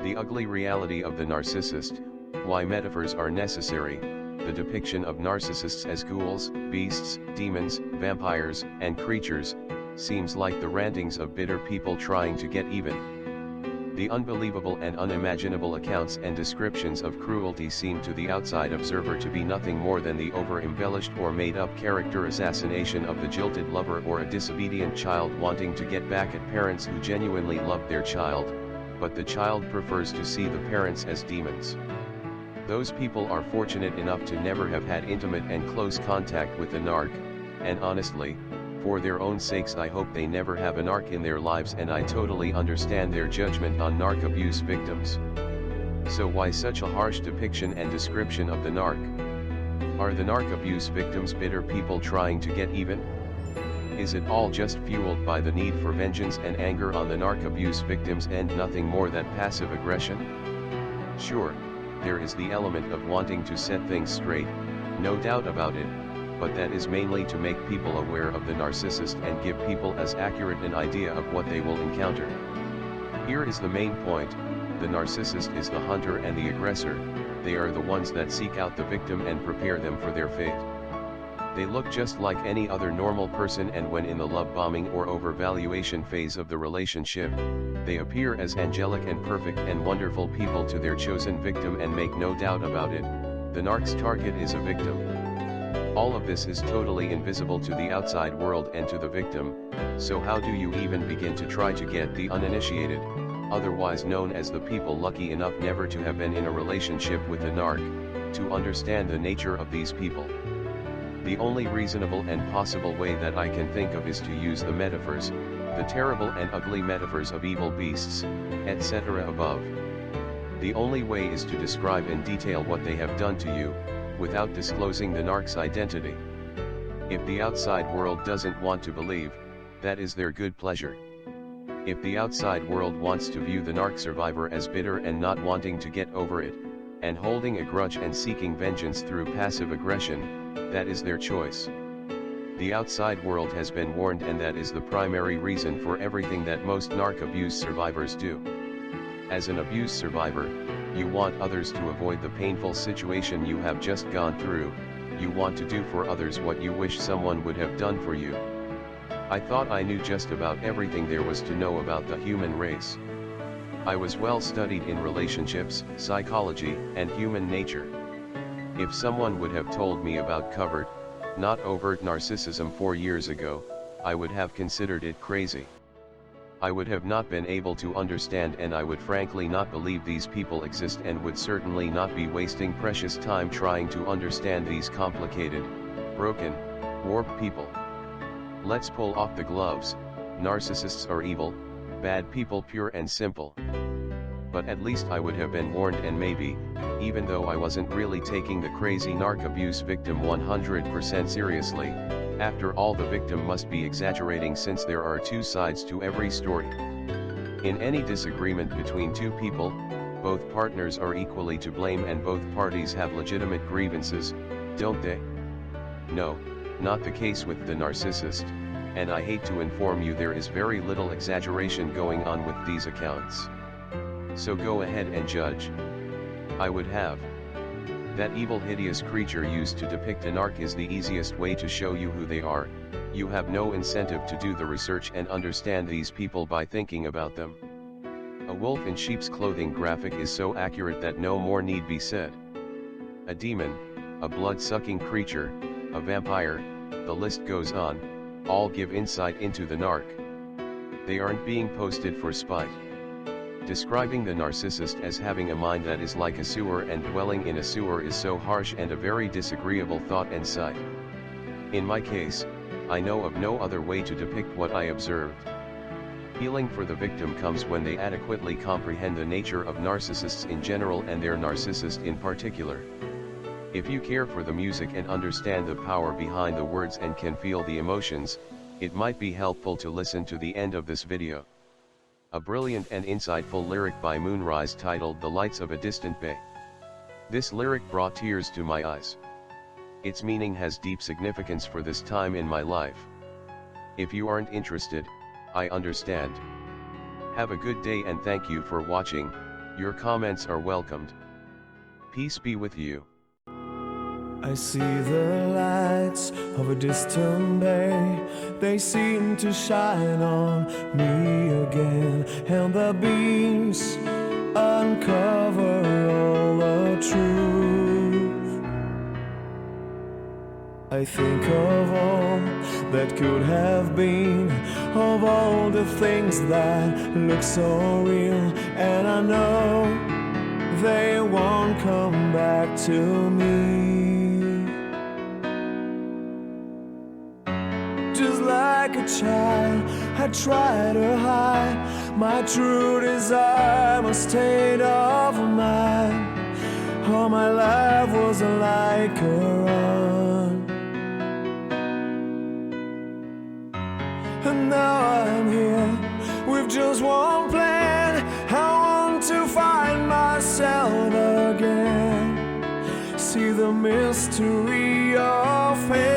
The ugly reality of the narcissist, why metaphors are necessary, the depiction of narcissists as ghouls, beasts, demons, vampires, and creatures, seems like the rantings of bitter people trying to get even. The unbelievable and unimaginable accounts and descriptions of cruelty seem to the outside observer to be nothing more than the over-embellished or made-up character assassination of the jilted lover or a disobedient child wanting to get back at parents who genuinely loved their child, but the child prefers to see the parents as demons. Those people are fortunate enough to never have had intimate and close contact with a narc, and honestly, for their own sakes I hope they never have a narc in their lives, and I totally understand their judgment on narc abuse victims. So why such a harsh depiction and description of the narc? Are the narc abuse victims bitter people trying to get even? Is it all just fueled by the need for vengeance and anger on the narc abuse victims and nothing more than passive aggression? Sure, there is the element of wanting to set things straight, no doubt about it, but that is mainly to make people aware of the narcissist and give people as accurate an idea of what they will encounter. Here is the main point: the narcissist is the hunter and the aggressor. They are the ones that seek out the victim and prepare them for their fate. They look just like any other normal person, and when in the love bombing or overvaluation phase of the relationship, they appear as angelic and perfect and wonderful people to their chosen victim, and make no doubt about it, the narc's target is a victim. All of this is totally invisible to the outside world and to the victim, so how do you even begin to try to get the uninitiated, otherwise known as the people lucky enough never to have been in a relationship with a narc, to understand the nature of these people? The only reasonable and possible way that I can think of is to use the metaphors, the terrible and ugly metaphors of evil beasts, etc. above. The only way is to describe in detail what they have done to you, without disclosing the narc's identity. If the outside world doesn't want to believe, that is their good pleasure. If the outside world wants to view the narc survivor as bitter and not wanting to get over it, and holding a grudge and seeking vengeance through passive aggression, that is their choice. The outside world has been warned, and that is the primary reason for everything that most narc abuse survivors do. As an abuse survivor, you want others to avoid the painful situation you have just gone through. You want to do for others what you wish someone would have done for you. I thought I knew just about everything there was to know about the human race. I was well studied in relationships, psychology, and human nature. If someone would have told me about covert, not overt narcissism 4 years ago, I would have considered it crazy. I would have not been able to understand, and I would frankly not believe these people exist, and would certainly not be wasting precious time trying to understand these complicated, broken, warped people. Let's pull off the gloves. Narcissists are evil, bad people, pure and simple. But at least I would have been warned, and maybe, even though I wasn't really taking the crazy narc abuse victim 100% seriously, after all the victim must be exaggerating, since there are two sides to every story. In any disagreement between two people, both partners are equally to blame, and both parties have legitimate grievances, don't they? No, not the case with the narcissist, and I hate to inform you there is very little exaggeration going on with these accounts. So go ahead and judge. I would have. That evil, hideous creature used to depict a narc is the easiest way to show you who they are. You have no incentive to do the research and understand these people by thinking about them. A wolf in sheep's clothing graphic is so accurate that no more need be said. A demon, a blood-sucking creature, a vampire, the list goes on, all give insight into the narc. They aren't being posted for spite. Describing the narcissist as having a mind that is like a sewer and dwelling in a sewer is so harsh and a very disagreeable thought and sight. In my case, I know of no other way to depict what I observed. Healing for the victim comes when they adequately comprehend the nature of narcissists in general and their narcissist in particular. If you care for the music and understand the power behind the words and can feel the emotions, it might be helpful to listen to the end of this video. A brilliant and insightful lyric by Moonrise titled "The Lights of a Distant Bay." This lyric brought tears to my eyes. Its meaning has deep significance for this time in my life. If you aren't interested, I understand. Have a good day and thank you for watching. Your comments are welcomed. Peace be with you. I see the lights of a distant bay. They seem to shine on me again, and the beams uncover all the truth. I think of all that could have been, of all the things that look so real, and I know they won't come back to me. Just like a child, I try to hide my true desire, my state of mind. All my life was like a run, and now I'm here with just one plan. I want to find myself again, see the mystery of fate.